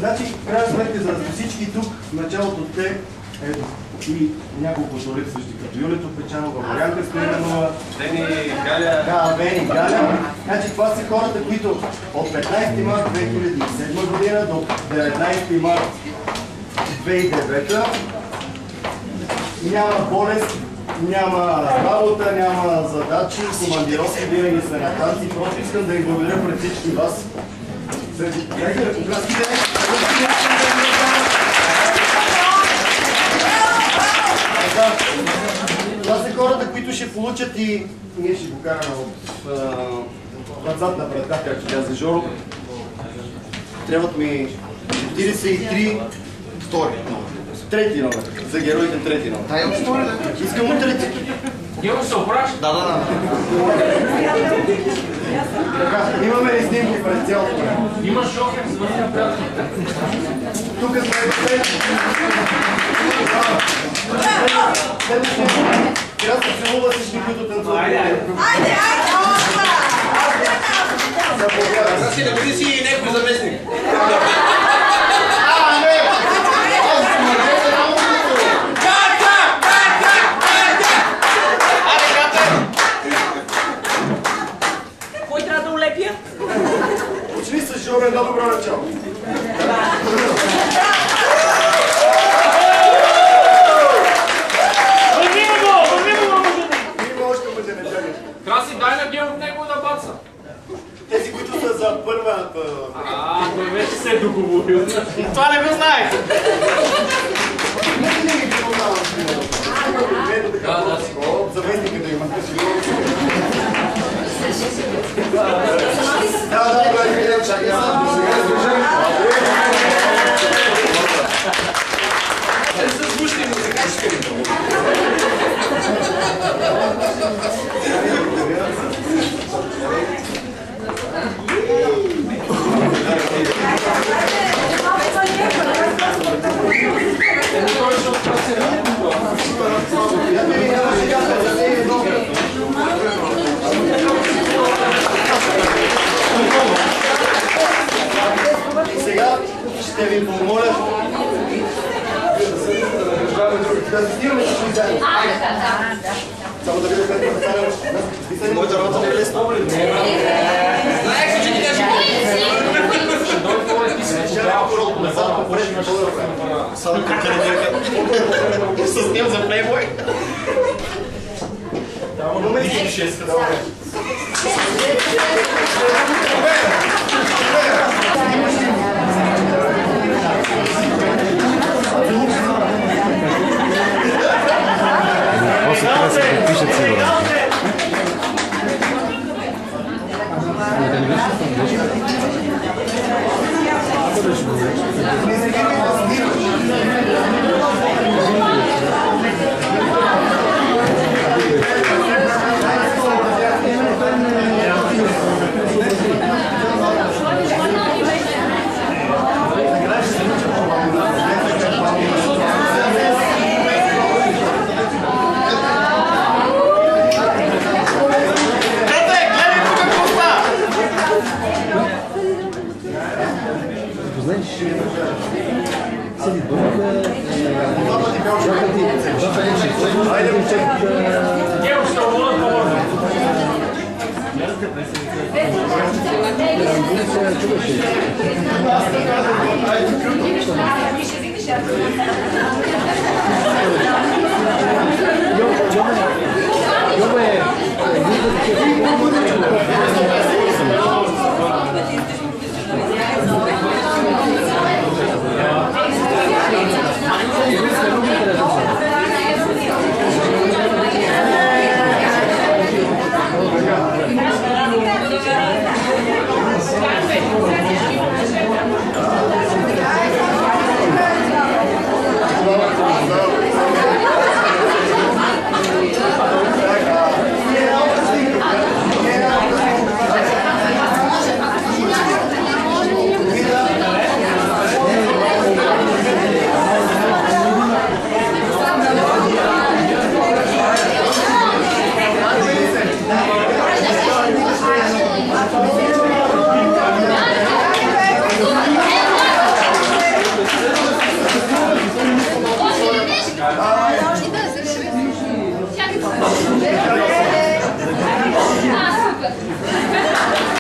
Значи, в крайна сметка, за всички тук, в началото те, ето, и няколко липсващи, като Юлето Печанова, Марянка Стоянова, Бени, Галя. Да, Бени, Галя. Значи, това са хората, които от 15 март 2007 година до 19 март 2009 няма болест, няма работа, няма задачи, командировки, винаги са на танци. Просто искам да ви благодаря пред всички вас. Дайте ръкопляските. Това са хората, които ще получат и ние ще го караме отзад напред, както каза Жоро. Трябват ми 43 втори номер. Трети номер. За героите трети номер. Дай от втори да. Искам от трети. Гео се опраш? Да. Така, имаме ли снимки през цялото време? Имаш шокер, звъни на приятел. Тук сме трябва да се целува всички, които танцуват. Айде! Сега си набери си някой заместник. Кой трябва да улепя? Почни с Жоро едно добро начало. Краси, дай на Гео от него да баца. Тези, които са за първата... Той вече се е договорил. Това не го знаех. Не ги помогнавам с него. Заместника да има. Сега ще ви помоля да се снимаме всички заедно. Само да видя как да стане. Моята работа не е лесно. Знаех, че ти кажеш само карикатурка. С ним за плейбой. Имаме ли 6? После трябва да се подпишат сигурно. Гео ще уволят по-бързо. Yo me